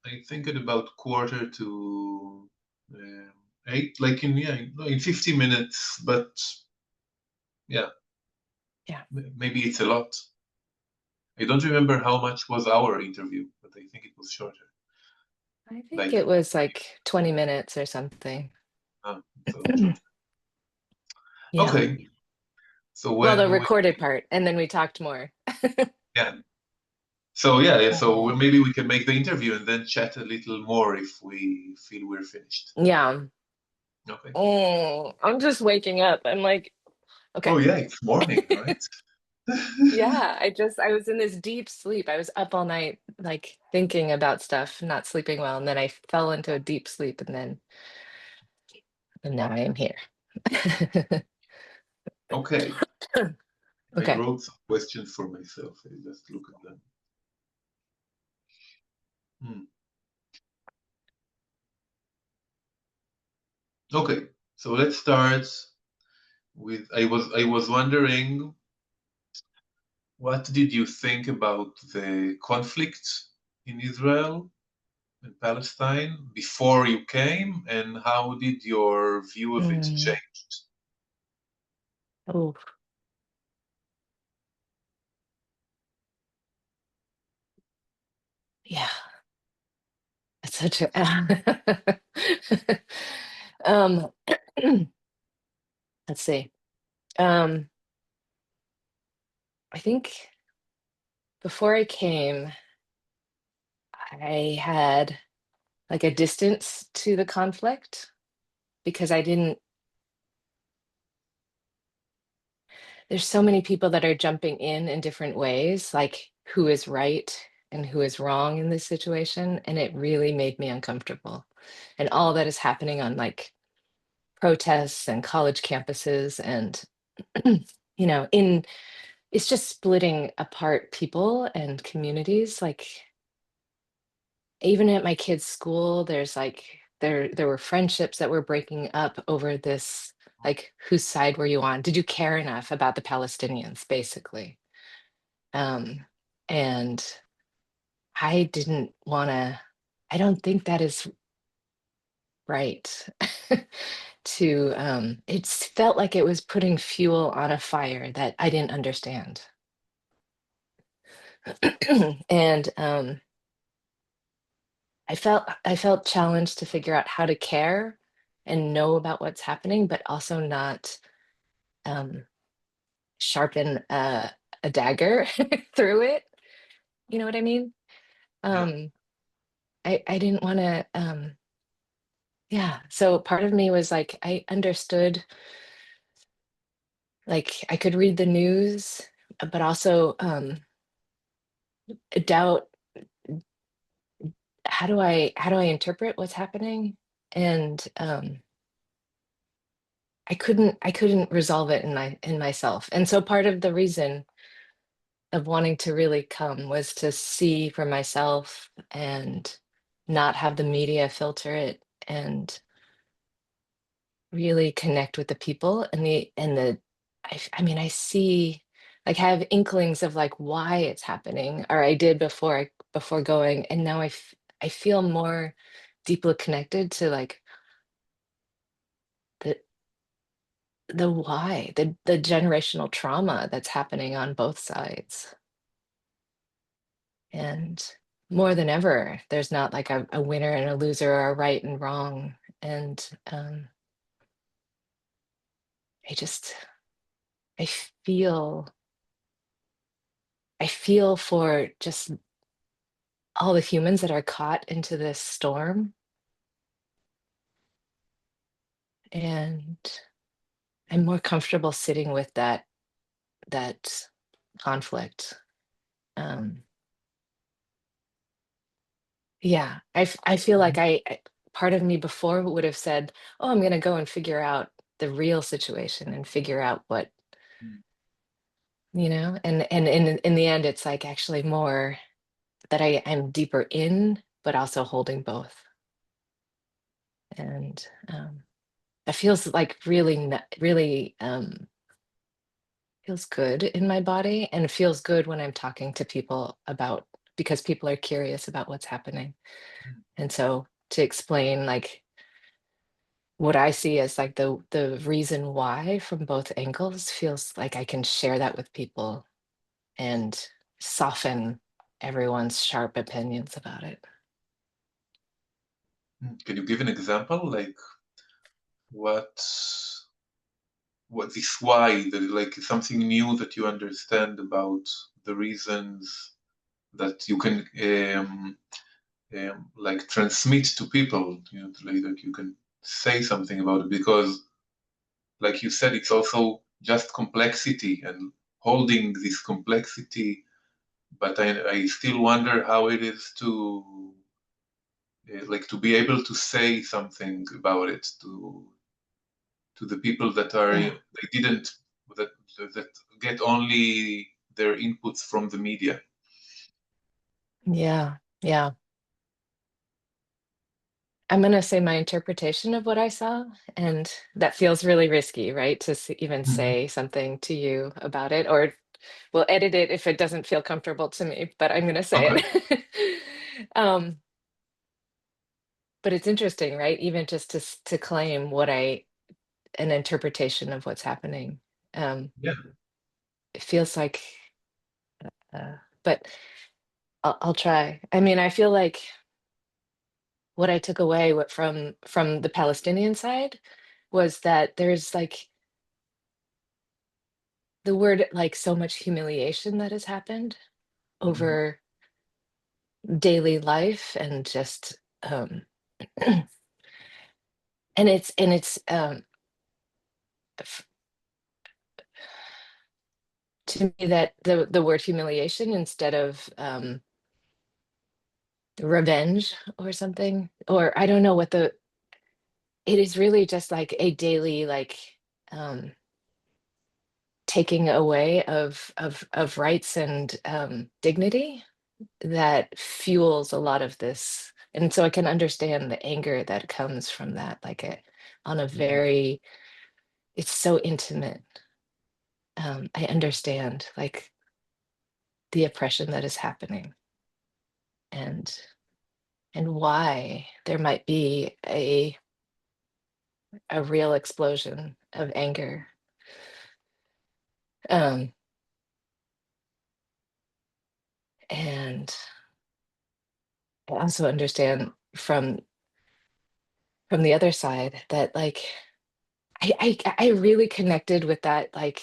I think at about quarter to 8, like in 50 minutes. But yeah, Yeah. maybe it's a lot. I don't remember how much was our interview, but I think it was shorter. I think Like, it was like 20 minutes or something. so shorter. Yeah. Okay, so Well, the when we recorded part, and then we talked more. yeah, so yeah. So Mhm. maybe we can make the interview and then chat a little more if we feel we're finished. Yeah. Okay. Oh, I'm just waking up. I'm like, Oh okay. yeah, it's morning, right? Yeah, I was in this deep sleep. I was up all night, like thinking about stuff, not sleeping well, and then I fell into a deep sleep, and now I am here. Okay. I Okay. wrote some questions for myself. I just look at them. Hmm. Okay, so let's start with I was wondering, what did you think about the conflict in Israel and Palestine before you came, and how did your view of it Mm. change? Oh, yeah. It's such a um let's see. Um I think before I came, I had like a distance to the conflict because I didn't there's so many people that are jumping in different ways, like who is right and who is wrong in this situation, and it really made me uncomfortable. And all that is happening on like protests and college campuses and in it's just splitting apart people and communities. Like even at my kids' school, there's like there were friendships that were breaking up over this, like whose side were you on? Did you care enough about the Palestinians, basically? Um, and I didn't want to. I don't think that is right. It felt like it was putting fuel on a fire that I didn't understand. And I felt challenged to figure out how to care and know about what's happening, but also not um, sharpen a dagger through it. You know what I mean? Yeah. Um, I didn't want to. Yeah. So part of me was like, I understood, like I could read the news, but also doubt how do I interpret what's happening, and I couldn't resolve it in myself. And so part of the reason of wanting to really come was to see for myself and not have the media filter it, and really connect with the people and the I mean I see, like have inklings of like why it's happening, or I did before going, and now I feel more deeply connected to like the the why, the generational trauma that's happening on both sides. And more than ever, there's not like a winner and a loser or a right and wrong. And I just I feel I feel for just all the humans that are caught into this storm, and I'm more comfortable sitting with that conflict. Um, yeah, I feel like part of me before would have said, "Oh, I'm going to go and figure out the real situation and figure out what and in the end, it's like actually more that I'm deeper in, but also holding both, and it feels like really, really feels good in my body, and it feels good when I'm talking to people about because people are curious about what's happening. And so to explain like what I see as like the reason why from both angles feels like I can share that with people and soften everyone's sharp opinions about it. Can you give an example, like what this why, like something new that you understand about the reasons that you can like transmit to people, like you can say something about it, because like you said, it's also just complexity and holding this complexity, but I still wonder how it is to like to be able to say something about it to the people that are Yeah. they didn't that that get only their inputs from the media. Yeah. Yeah. I'm going to say my interpretation of what I saw, and that feels really risky, right? To even Mhm. say something to you about it, or we'll edit it if it doesn't feel comfortable to me, but I'm going to say Okay. it. um, but it's interesting, right? Even just to claim what an interpretation of what's happening. Um, Yeah. it feels like, uh, but I'll try. I mean, I feel like what I took away from the Palestinian side was that there's like the word like so much humiliation that has happened Mhm. over daily life and just and it's f- to me that the word humiliation instead of revenge or something, or I don't know what the it is really just like a daily like um taking away of rights and dignity that fuels a lot of this. And so I can understand the anger that comes from that, like on a Mhm. very, it's so intimate. I understand like the oppression that is happening and why there might be a real explosion of anger. Um, and I also understand from the other side that like I really connected with that like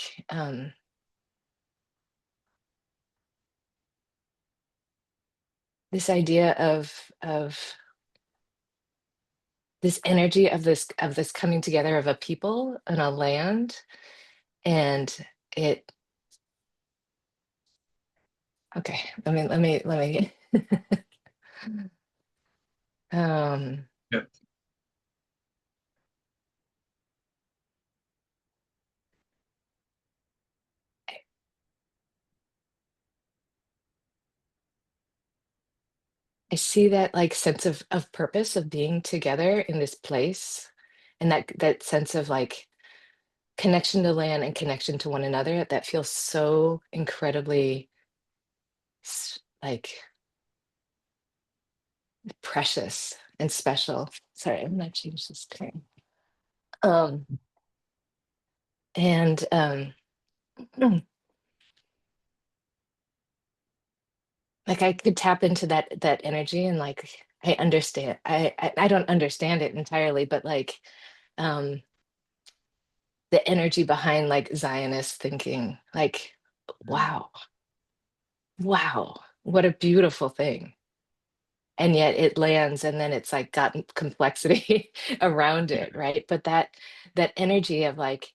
this idea of this energy of this coming together of a people and a land and it okay let me um Yeah. I see that like sense of purpose of being together in this place and that sense of like connection to land and connection to one another that feels so incredibly like precious and special. Sorry, I'm gonna change this screen. Um, and like I could tap into that energy and like I understand. I don't understand it entirely, but like um the energy behind like Zionist thinking, like Mhm. wow, wow, what a beautiful thing. And yet it lands and then it's like gotten complexity around Yeah. it, right? But that energy of like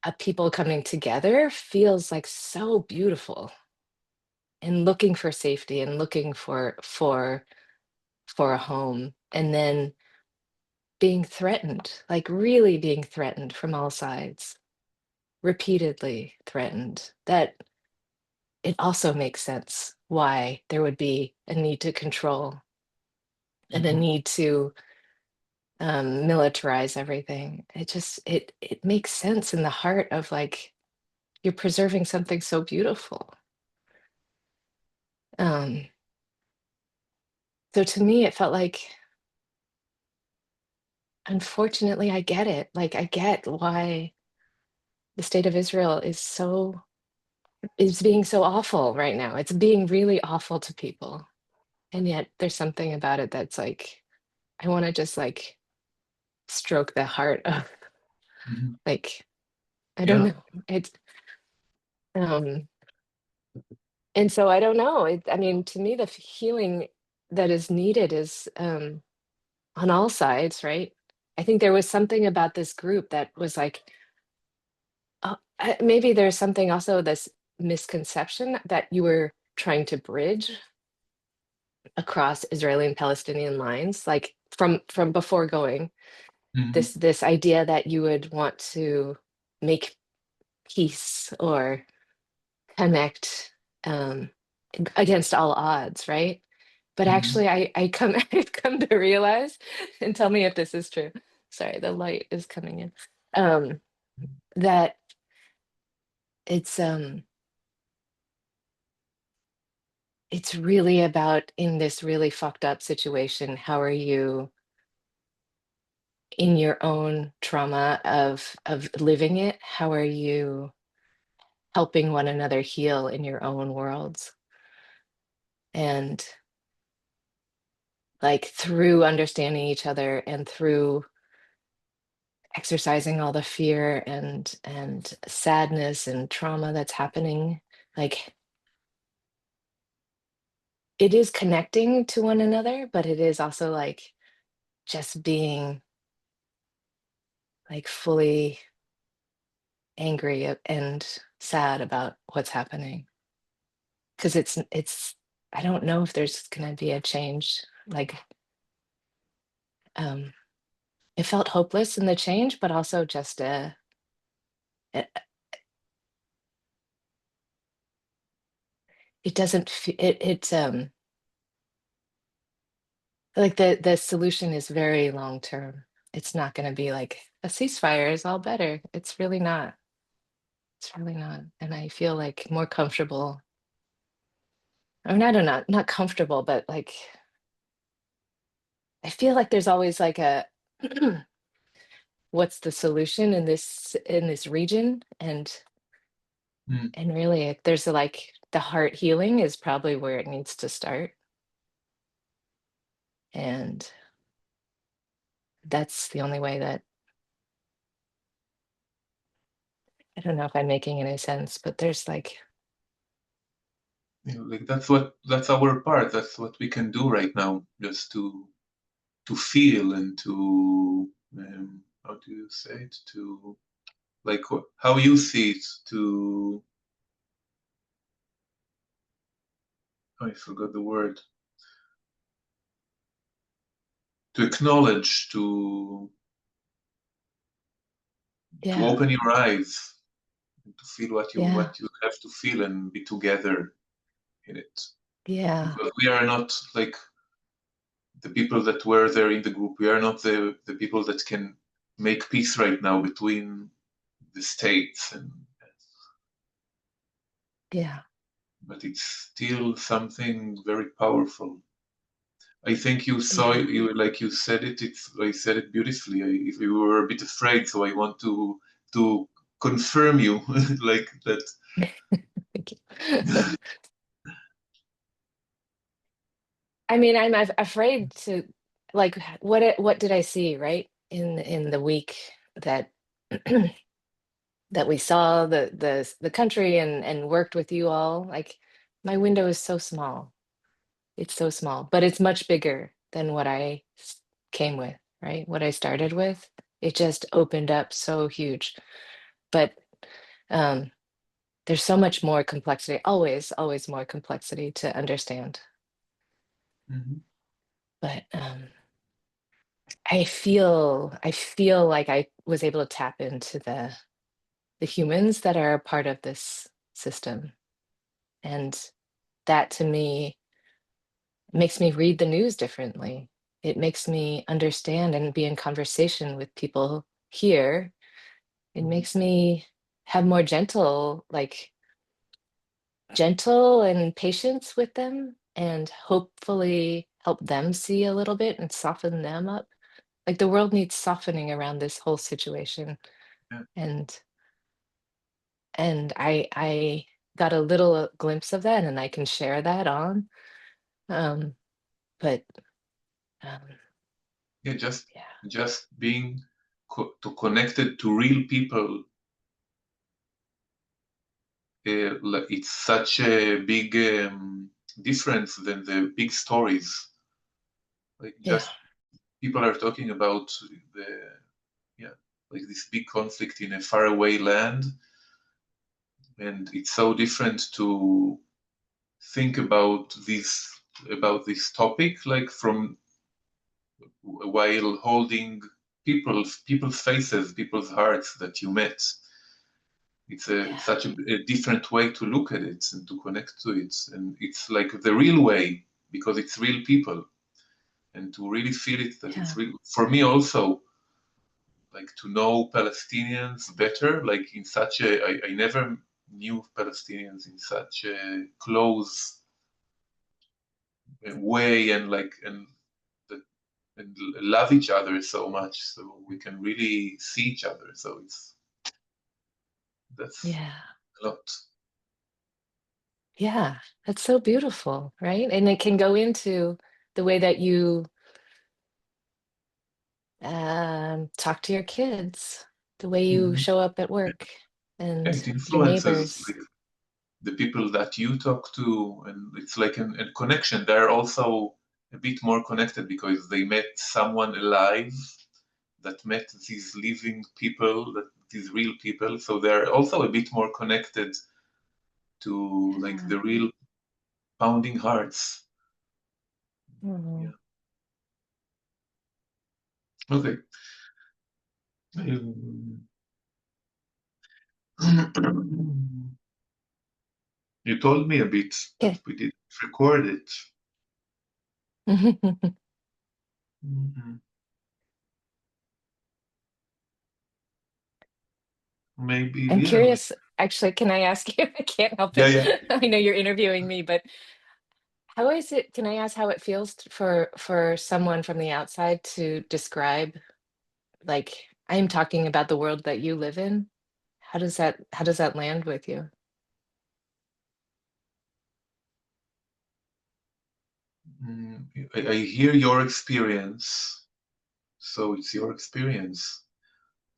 a people coming together feels like so beautiful and looking for safety and looking for a home and then being threatened, like really being threatened from all sides, repeatedly threatened. That it also makes sense why there would be a need to control and a Mhm. need to militarize everything. It makes sense in the heart of like you're preserving something so beautiful. Um, So to me, it felt like, unfortunately, I get it. Like, I get why the state of Israel is being so awful right now. It's being really awful to people. And yet there's something about it that's like, I want to just like stroke the heart of, Mhm. like, I don't Yeah. know. It's um and so I don't know. I mean, to me, the healing that is needed is on all sides, right? I think there was something about this group that was like, maybe there's something also, this misconception that you were trying to bridge across Israeli and Palestinian lines, like from before going, Mhm. this idea that you would want to make peace or connect um, against all odds, right? But Mhm. actually, I've come to realize, and tell me if this is true. Sorry, the light is coming in. Um, that it's um it's really about, in this really fucked up situation, how are you in your own trauma of living it? How are you helping one another heal in your own worlds? And like through understanding each other and through exercising all the fear and sadness and trauma that's happening, like it is connecting to one another, but it is also like just being like fully angry and sad about what's happening, because it's I don't know if there's going to be a change. Like um it felt hopeless in the change, but also just it, it doesn't it's like the solution is very long term. It's not going to be like a ceasefire is all better. It's really not. It's really not. And I feel like more comfortable. I mean, I don't know, not comfortable, but like I feel like there's always like a what's the solution in this region? Mhm. And really there's like the heart healing is probably where it needs to start. And that's the only way that, I don't know if I'm making any sense, but there's like, You know, like that's our part. That's what we can do right now, just to feel and to how do you say it? To like how you see it. To I forgot the word. To acknowledge, to yeah, open your eyes, and to feel yeah, what you have to feel and be together in it. yeah, Because we are not like the people that were there in the group. We are not the people that can make peace right now between the states, and yeah, but it's still something very powerful. I think you saw yeah. it, you like you said it. I said it beautifully. If you were a bit afraid, so I want to confirm you like that. Thank you. I mean, I'm afraid to, like, what did I see, right? In the week that that we saw the country and worked with you all, like my window is so small. It's so small, but it's much bigger than what came with, right? What I started with. It just opened up so huge. But um there's so much more complexity, always more complexity to understand. Mhm. But I feel like I was able to tap into the humans that are a part of this system. And that to me makes me read the news differently. It makes me understand and be in conversation with people here. It Mhm. makes me have more gentle and patience with them, and hopefully help them see a little bit and soften them up. Like the world needs softening around this whole situation. Yeah, And I got a little glimpse of that and I can share that on. Um, but um, yeah, just yeah, just being connected to real people, like it's such a big difference than the big stories. Like yeah, just people are talking about the, yeah, like this big conflict in a faraway land, and it's so different to think about this topic, like from while holding people's faces, people's hearts that you met. It's yeah, such a different way to look at it and to connect to it, and it's like the real way because it's real people, and to really feel it that it's yeah, real. For me also, like to know Palestinians better, like in such a, I never knew Palestinians in such a close way, and like and love each other so much, so we can really see each other. So that's yeah, a lot. yeah. That's so beautiful, right? And it can go into the way that you talk to your kids, the way you Mhm. show up at Yeah, work, yeah, and it your influences neighbors. like the people that you talk to, and it's like a connection. They're also a bit more connected because they met someone alive that met these living people, that these real people. So they're also a bit more connected to like Yeah. the real pounding hearts. Oh. Yeah. Okay. Um, you told me a bit, but Yeah. we didn't record it. Mhm. Maybe, I'm yeah. Like, curious, actually, can I ask you? I can't help yeah, it. yeah. I know you're interviewing me, but how is it, can I ask how it feels for someone from the outside to describe, like, I'm talking about the world that you live in? How does that land with you? I hear your experience, so it's your experience.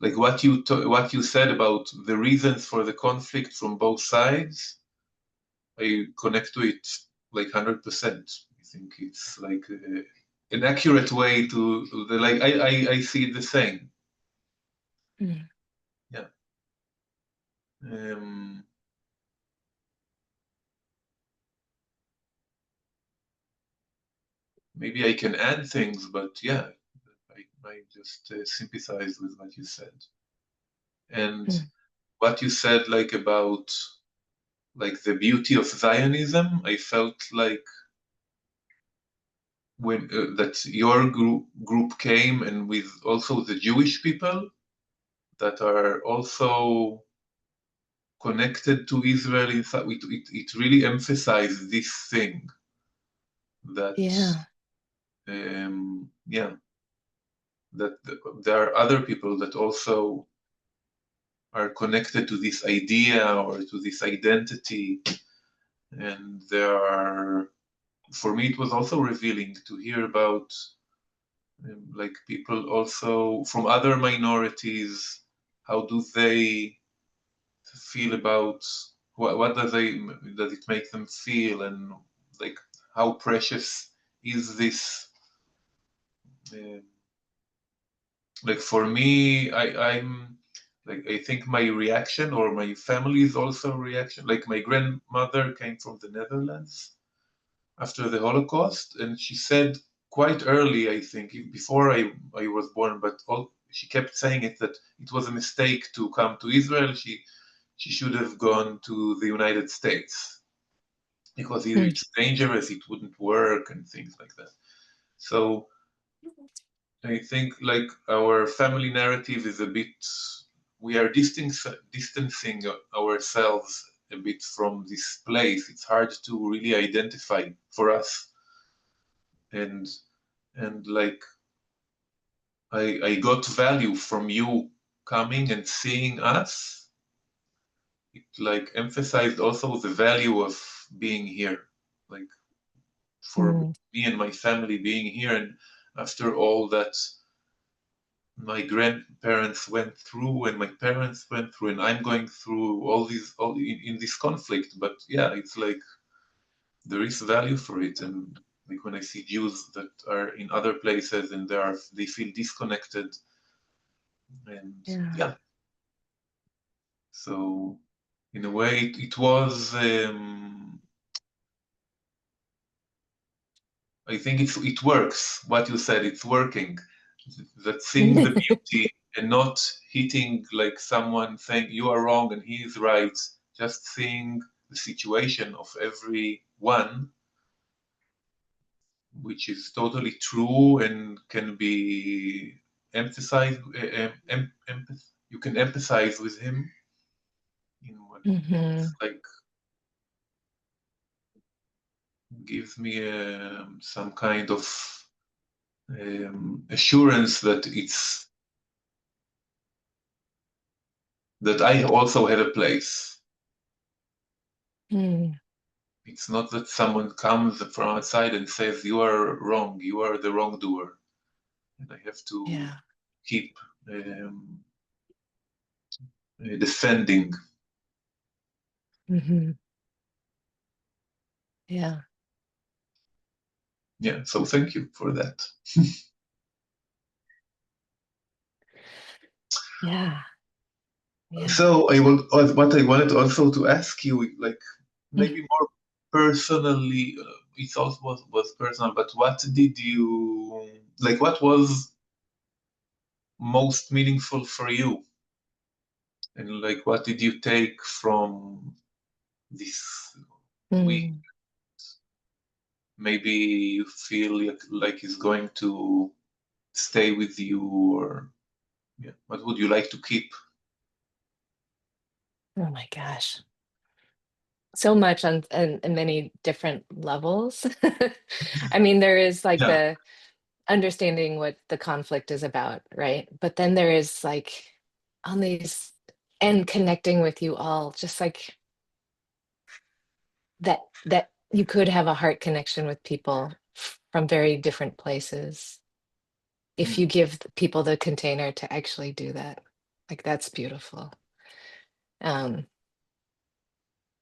Like what you said about the reasons for the conflict from both sides, I connect to it like 100%. I think it's like an accurate way to the like I see it the same. Mm, Yeah. Um, Maybe I can add things, but yeah, I just sympathize with what you said. And mm. what you said, like about like the beauty of Zionism, I felt like when that your group came, and with also the Jewish people that are also connected to Israel. It really emphasized this thing that Yeah, yeah, that there are other people that also are connected to this idea or to this identity, and there are, for me it was also revealing to hear about like people also from other minorities, how do they feel about what does it make them feel, and like how precious is this, uh, like for me, I'm like I think my reaction or my family's also reaction, like my grandmother came from the Netherlands after the Holocaust, and she said quite early, I think before I was born, but she kept saying it, that it was a mistake to come to Israel. She should have gone to the United States because either mm, it's dangerous, it wouldn't work, and things like that. So I think like our family narrative is a bit, we are distancing ourselves a bit from this place. It's hard to really identify for us. and like I got value from you coming and seeing us. It like emphasized also the value of being here, like for Mm, me and my family being here. And after all that my grandparents went through and my parents went through and I'm going through all in this conflict. But yeah, it's like there is value for it. And like when I see Jews that are in other places and they feel disconnected, and yeah. yeah, so in a way it was I think it works. What you said, it's working. That seeing the beauty and not hitting like someone saying you are wrong and he is right, just seeing the situation of everyone, which is totally true and can be emphasized. You can empathize with him in what Hmm. it's like gives me some kind of assurance that I also had a place. Mm, It's not that someone comes from outside and says you are wrong, you are the wrongdoer, and I have to yeah. keep defending. Hmm. Yeah. Yeah, so thank you for that. Yeah. Yeah. So what I wanted also to ask you, like maybe more personally, it also was personal, but what did you like? What was most meaningful for you, and like what did you take from this week? Mm. Maybe you feel like it's going to stay with you, or yeah, what would you like to keep? Oh my gosh. So much on many different levels. I mean, there is like Yeah. the understanding what the conflict is about, right? But then there is like on these and connecting with you all, just like that you could have a heart connection with people from very different places if Mm, you give people the container to actually do that. Like that's beautiful. Um,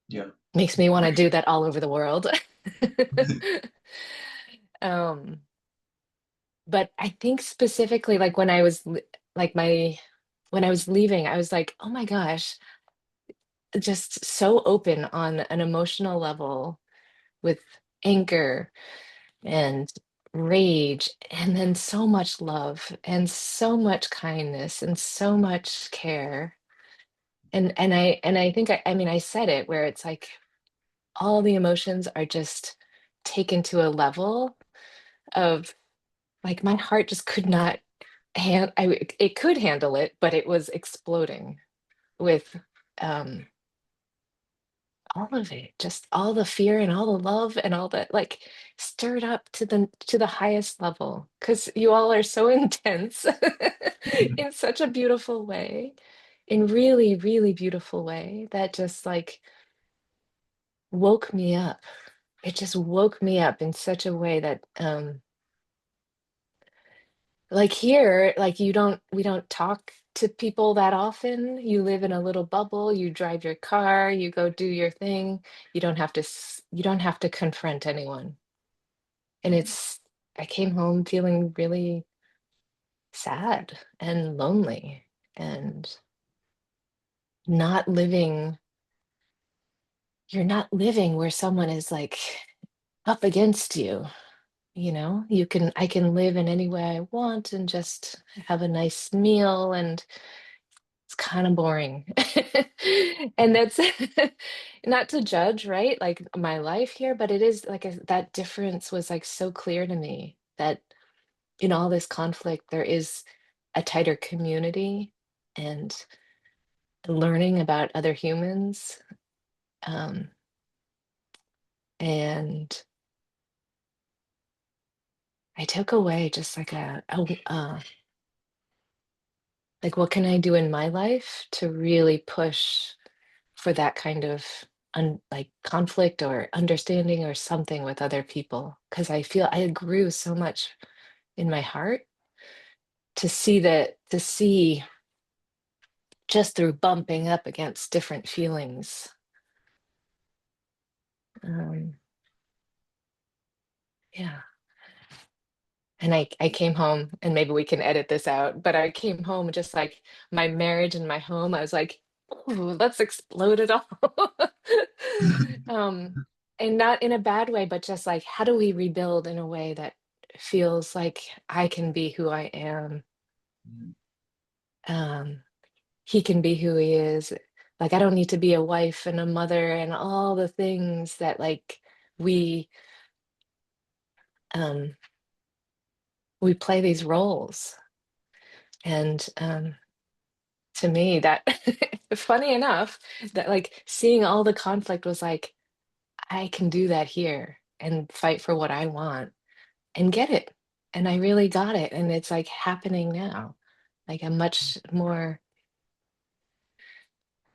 yeah. makes me want to do that all over the world. um, but I think specifically like when I was like my when I was leaving, I was like, oh my gosh, just so open on an emotional level with anger and rage, and then so much love and so much kindness and so much care. And I think I mean I said it where it's like all the emotions are just taken to a level of like my heart just could not it could handle it, but it was exploding with um all of it, just all the fear and all the love and all that, like stirred up to the highest level because you all are so intense in such a beautiful way, in really, really beautiful way that just like woke me up. It just woke me up in such a way that like here, like we don't talk to people that often. You live in a little bubble, you drive your car, you go do your thing. You don't have to confront anyone. And I came home feeling really sad and lonely and not living, you're not living where someone is like up against you. I can live in any way I want and just have a nice meal, and it's kind of boring. And that's not to judge, right? Like my life here, but it is like that difference was like so clear to me that in all this conflict, there is a tighter community and learning about other humans. Um, and I took away just like like what can I do in my life to really push for that kind of like conflict or understanding or something with other people, because I feel I grew so much in my heart to see just through bumping up against different feelings. um, yeah. And I came home, and maybe we can edit this out, but I came home just like my marriage and my home. I was like, "Ooh, let's explode it all." um, and not in a bad way, but just like, how do we rebuild in a way that feels like I can be who I am? Mm, Um, he can be who he is. Like, I don't need to be a wife and a mother and all the things that like we um we play these roles. And to me, that funny enough, that like seeing all the conflict was like, I can do that here and fight for what I want and get it. And I really got it. And it's like happening now. Like I'm much more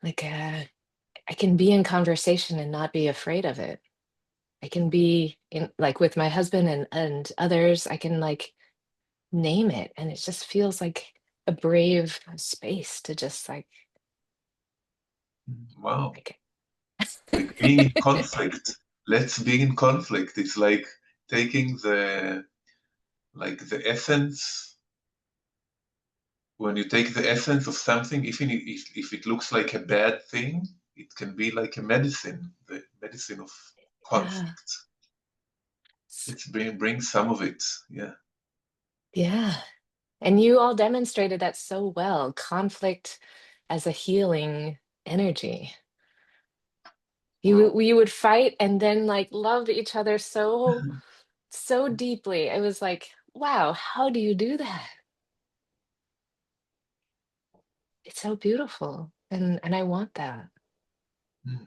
like I can be in conversation and not be afraid of it. I can be in like with my husband and others, I can like name it. And it just feels like a brave space to just wow. like Like being in conflict. Let's be in conflict. It's like taking the essence. When you take the essence of something, even if it looks like a bad thing, it can be like a medicine, the medicine of yeah. conflict. Let's bring some of it. Yeah. Yeah. And you all demonstrated that so well. Conflict as a healing energy. Wow. You would fight and then like love each other so deeply. It was like, wow, how do you do that? It's so beautiful. And I want that. Mm,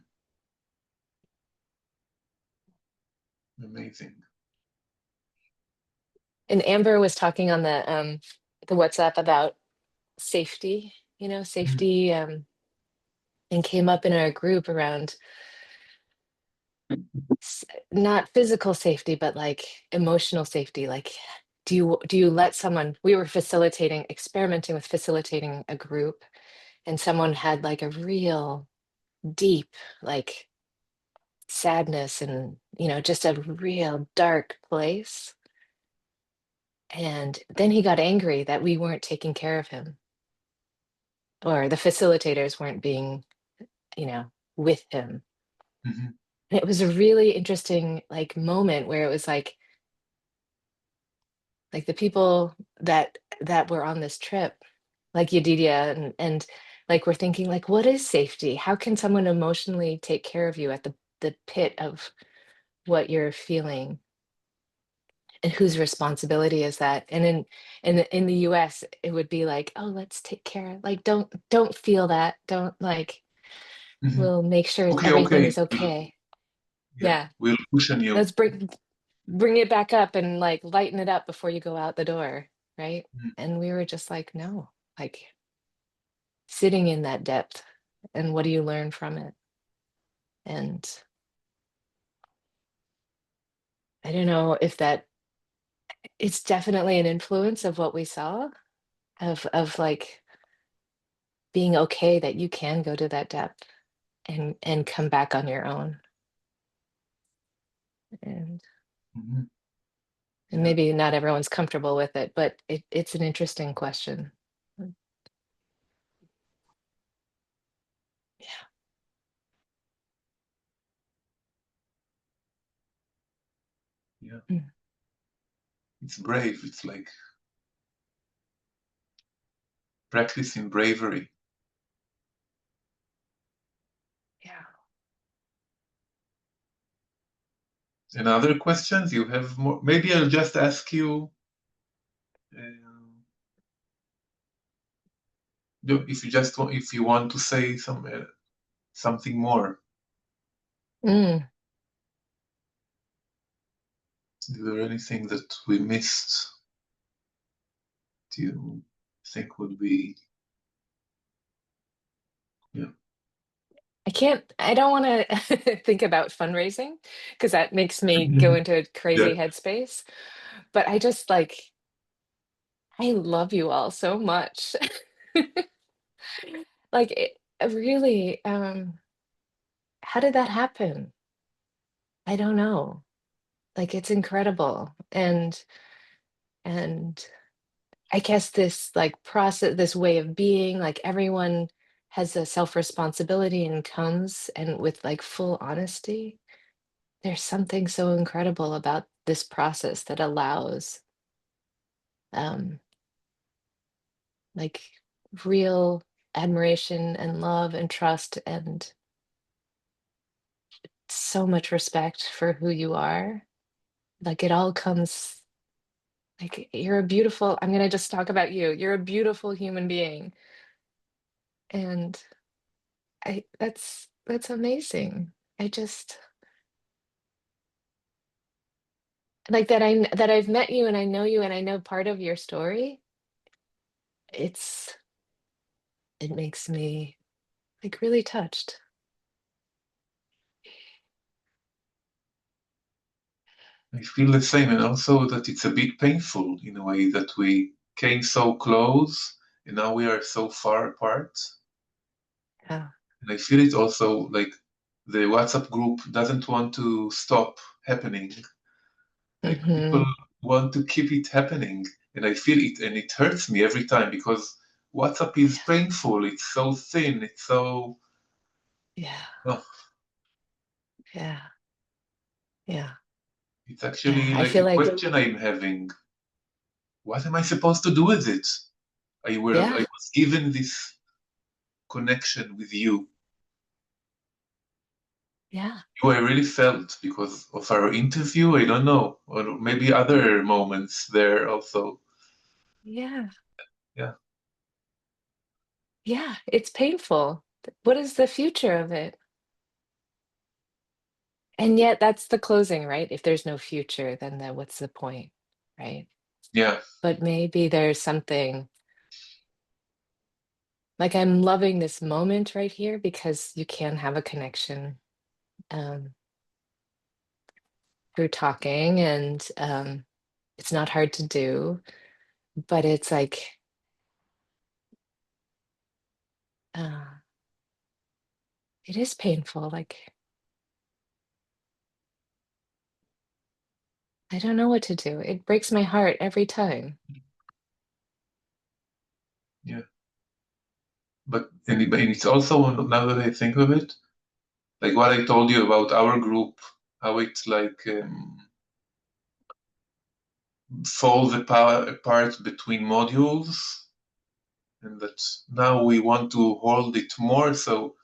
amazing. And Amber was talking on the WhatsApp about safety, Mm, safety, and came up in our group around not physical safety, but like emotional safety. Like, do you let someone? We were experimenting with facilitating a group, and someone had like a real deep like sadness and just a real dark place. And then he got angry that we weren't taking care of him, or the facilitators weren't being, with him. mhm, And it was a really interesting like moment where it was like the people that were on this trip, like Yedidia and like we're thinking like, what is safety? How can someone emotionally take care of you at the pit of what you're feeling? And whose responsibility is that? And in the US, it would be like, oh, let's take care. Like, don't feel that. Don't like, mhm. we'll make sure Okay, everything okay. is okay. Yeah, Yeah. we'll cushion you. Let's bring it back up and like lighten it up before you go out the door, right? Mm, And we were just like, no, like sitting in that depth, and what do you learn from it? And I don't know if that it's definitely an influence of what we saw, of like being okay that you can go to that depth and come back on your own. and mhm. and Yeah, maybe not everyone's comfortable with it, but it's an interesting question. Yeah. yeah. Mm. It's brave. It's like practicing bravery. Yeah. And other questions you have more? Maybe I'll just ask you if if you want to say something more. Mm. Is there anything that we missed? Do you think would be, yeah? I don't want to think about fundraising because that makes me go into a Yeah. crazy headspace. But I just like, I love you all so much. Like, really, how did that happen? I don't know. Like, it's incredible. And I guess this like process, this way of being, like everyone has a self-responsibility and comes and with like full honesty. There's something so incredible about this process that allows um like real admiration and love and trust and so much respect for who you are. Like it all comes like you're a beautiful, I'm gonna just talk about you. You're a beautiful human being. And that's amazing. I just like that I've met you and I know you and I know part of your story. It's it makes me like really touched. I feel the same, and also that it's a bit painful in a way that we came so close and now we are so far apart. Yeah. And I feel it also like the WhatsApp group doesn't want to stop happening. Like people Hmm. want to keep it happening, and I feel it, and it hurts me every time because WhatsApp is Yeah. painful. It's so thin. It's so. Yeah. Oh, Yeah. Yeah. it's Yeah. actually I like feel a like question I'm having. What am I supposed to do with it? I yeah. was given this connection with you. Yeah. You I really felt because of our interview. I don't know, or maybe Yeah. other moments there also. Yeah. Yeah, Yeah. It's painful. What is the future of it? And yet that's the closing, right? If there's no future, then what's the point, right? yeah, But maybe there's something like I'm loving this moment right here because you can have a connection um, through talking, and it's not hard to do, but it's like uh, it is painful. Like I don't know what to do. It breaks my heart every time. yeah. But it's also now that I think of it, like what I told you about our group, how it's like falls apart between modules, and that now we want to hold it more. So,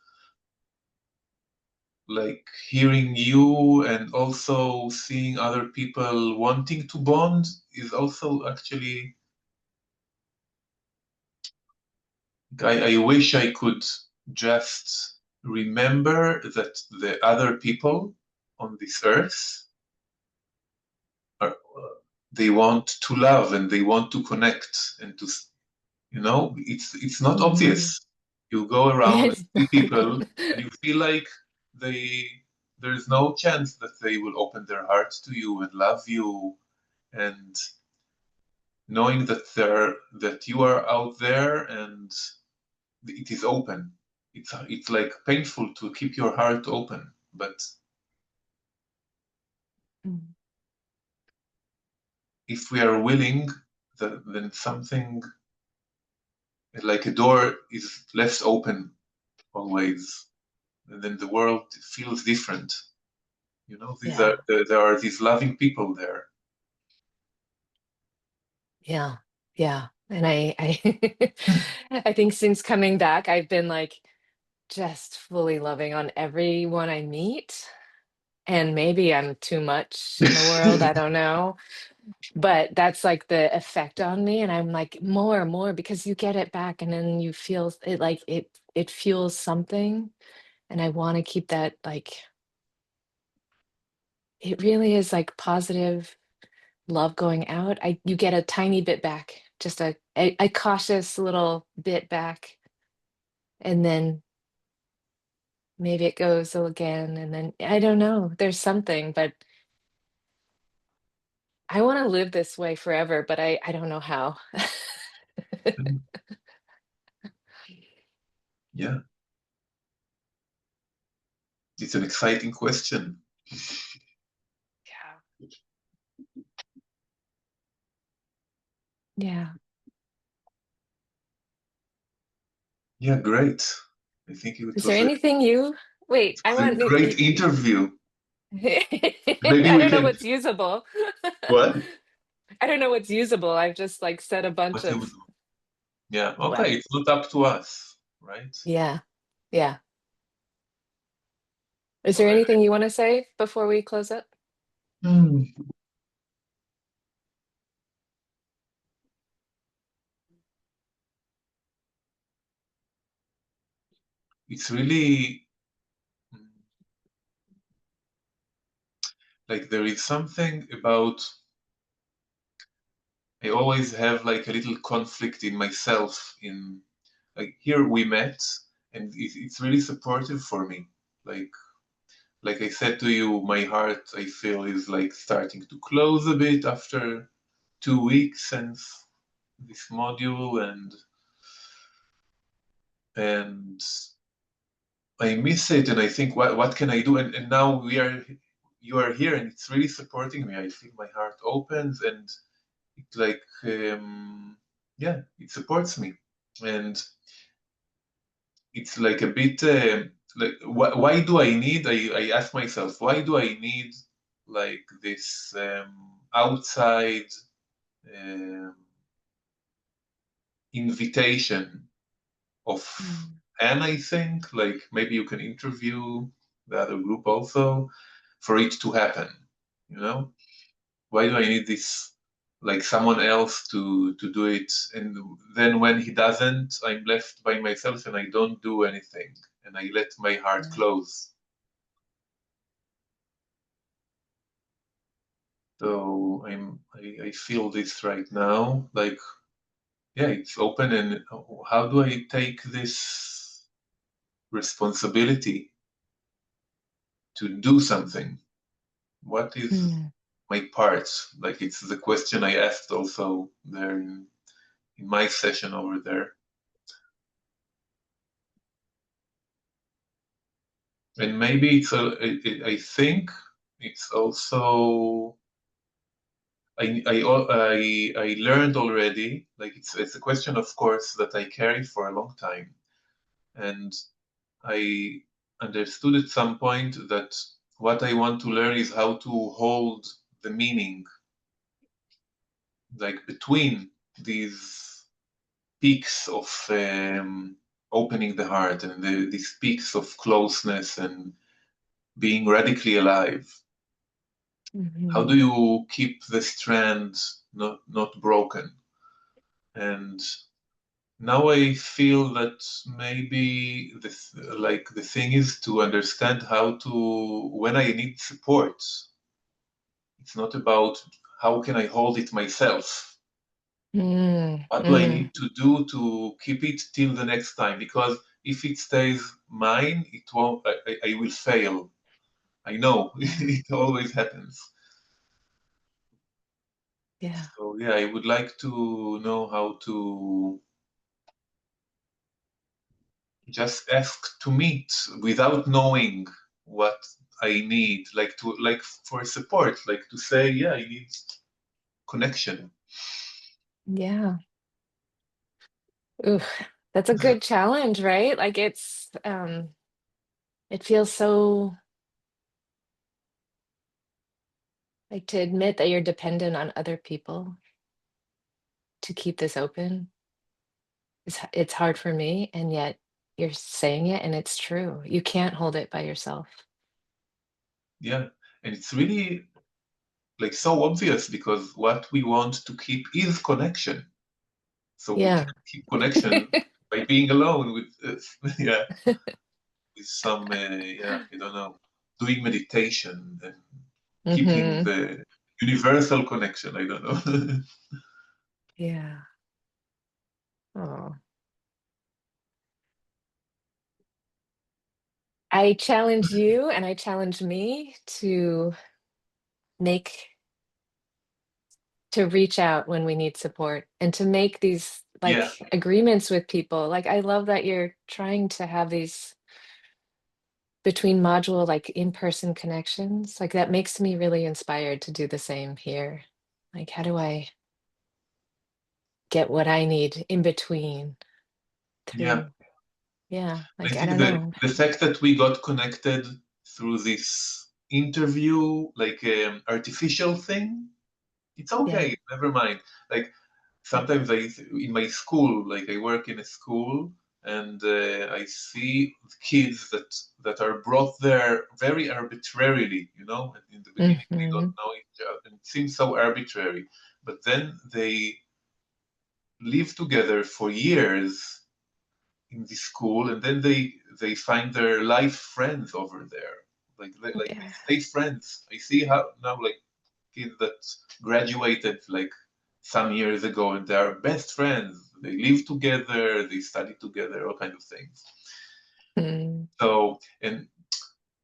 like hearing you and also seeing other people wanting to bond is also actually. I wish I could just remember that the other people on this earth are, they want to love and they want to connect and to, it's not Mhm. obvious. You go around and It's see not. people and you feel like they there is no chance that they will open their hearts to you and love you, and knowing that you are out there and it is open. It's like painful to keep your heart open, but Mm, if we are willing, then something like a door is left open always, and then the world feels different. yeah, There are these loving people there. yeah, yeah. And I I think since coming back, I've been like just fully loving on everyone I meet. And maybe I'm too much in the world, I don't know. But that's like the effect on me. And I'm like more and more because you get it back and then you feel it like it fuels something. And I want to keep that like it really is like positive. love going out, you get a tiny bit back, just a cautious little bit back, and then maybe it goes again, and then I don't know. There's something, but I want to live this way forever, but I don't know how. Mm, yeah, it's an exciting question. Yeah. Yeah. Yeah, great. I think it Is there was anything you wait, I a want great interview. Maybe I we don't know can. what's usable. What? I don't know what's usable. I've just like said a bunch What you would of do? Yeah, what. okay, it's not up to us, right? Yeah. Yeah. Is there All anything you want to say before we close up? right. It's really like there is something about I always have like a little conflict in myself in like here we met and it's really supportive for me. Like like I said to you, my heart I feel is like starting to close a bit after 2 weeks since this module and I miss it and I think what can I do and now we are you are here and it's really supporting me. I feel my heart opens and it like yeah it supports me and it's like a bit like why do I need I ask myself why do I need like this outside um, invitation of Mm. and I think like maybe you can interview the other group also for it to happen, you know? Why do I need this like someone else to do it? And then when he doesn't, I'm left by myself and I don't do anything and I let my heart Yeah. close. So I feel this right now, like yeah, it's open and how do I take this responsibility to do something? What is Mm. my part? Like it's the question I asked also there in my session over there. And maybe it's I think it's also I learned already like it's a question of course that I carry for a long time and I understood at some point that what I want to learn is how to hold the meaning like between these peaks of opening the heart and these peaks of closeness and being radically alive. How do Mhm. you keep the strand not broken? And now I feel that maybe this like the thing is to understand how to when I need support. It's not about how can I hold it myself. Mm. What do I Mm. need to do to keep it till the next time? Because if it stays mine, it won't. I will fail. I know Yeah. it always happens. Yeah. So yeah, I would like to know how to just ask to meet without knowing what I need, like to like for support, like to say, yeah, I need connection. Yeah. Ooh, that's a good challenge, right? Like it feels so like to admit that you're dependent on other people to keep this open. It's hard for me, and yet you're saying it and it's true. You can't hold it by yourself. Yeah, and it's really like so obvious because what we want to keep is connection. So we Yeah. can keep connection by being alone with yeah with some yeah I don't know doing meditation and keeping Hmm. the universal connection. I don't know. Yeah. Oh. I challenge you and I challenge me to make to reach out when we need support and to make these Yeah, like agreements with people. Like I love that you're trying to have these between module like in-person connections. Like that makes me really inspired to do the same here. Like how do I get what I need in between yeah. through yeah, I like I think don't know. the fact that we got connected through this interview, like artificial thing, it's Yeah. okay. Never mind. Like sometimes in my school, like I work in a school, and I see kids that are brought there very arbitrarily. You know, in the beginning they don't Hmm. know each other, and it seems so arbitrary. But then they live together for years in the school, and then they find their life friends over there. They Yeah. stay friends. I see how now like kids that graduated like some years ago, and they are best friends. They live together, they study together, all kinds of things. Mm. So and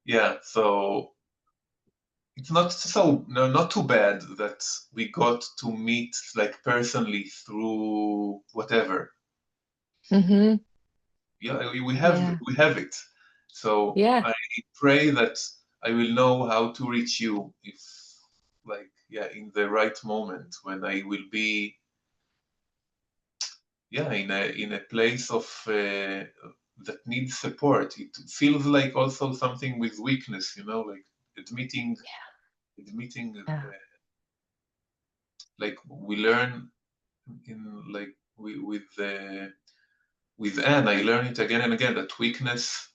yeah, so it's not so no, not too bad that we got to meet like personally through whatever. Hmm. Yeah, Yeah. we have it. So Yeah. I pray that I will know how to reach you if like yeah in the right moment when I will be yeah in a place of that needs support. It feels like also something with weakness, you know, like admitting admitting Yeah. like we learn in like with Anne, I learn it again and again that weakness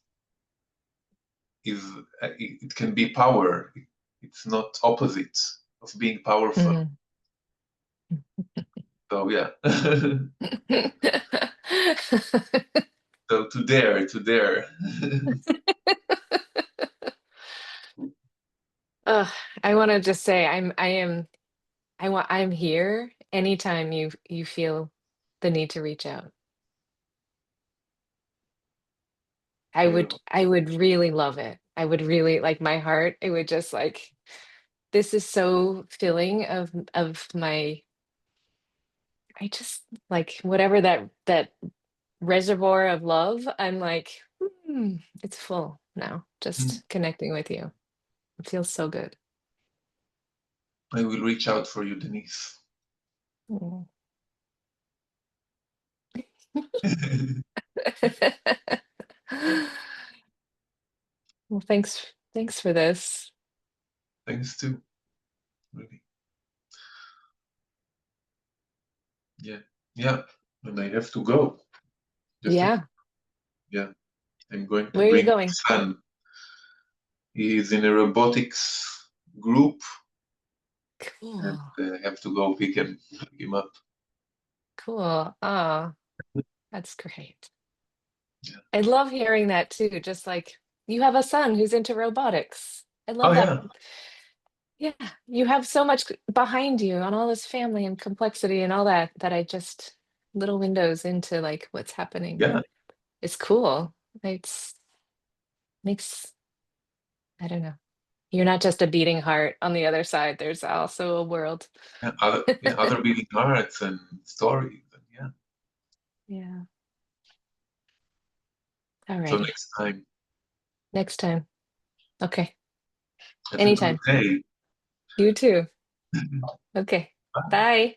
is it can be power. It's not opposite of being powerful. Mm. So yeah. So to dare. Ugh, I want to just say I'm here anytime you feel the need to reach out. I will. I would really love it. I would really like my heart. It would just like this is so filling of my I just like whatever that reservoir of love. I'm like, it's full now. Mm, Just connecting with you. It feels so good. I will reach out for you, Denise. Mm. Well, thanks for this. Thanks too. Really. Yeah. Yeah. And I have to go. Just in, Yeah. yeah. I'm going to Where are you bring going? my son. He is in a robotics group, and Cool. I have to go pick him up. Cool. Oh, that's great. Yeah. I love hearing that too. Just like you have a son who's into robotics. I Oh love that. yeah. Yeah, you have so much behind you on all this family and complexity and all that that I just little windows into like what's happening. Yeah. It's cool. It's makes I don't know. You're not just a beating heart on the other side. There's also a world. Yeah, other beating hearts and stories. And yeah. Yeah. Until Alrighty. next time. Next time. Okay. Have a good Anytime. day. You too. Okay. Bye.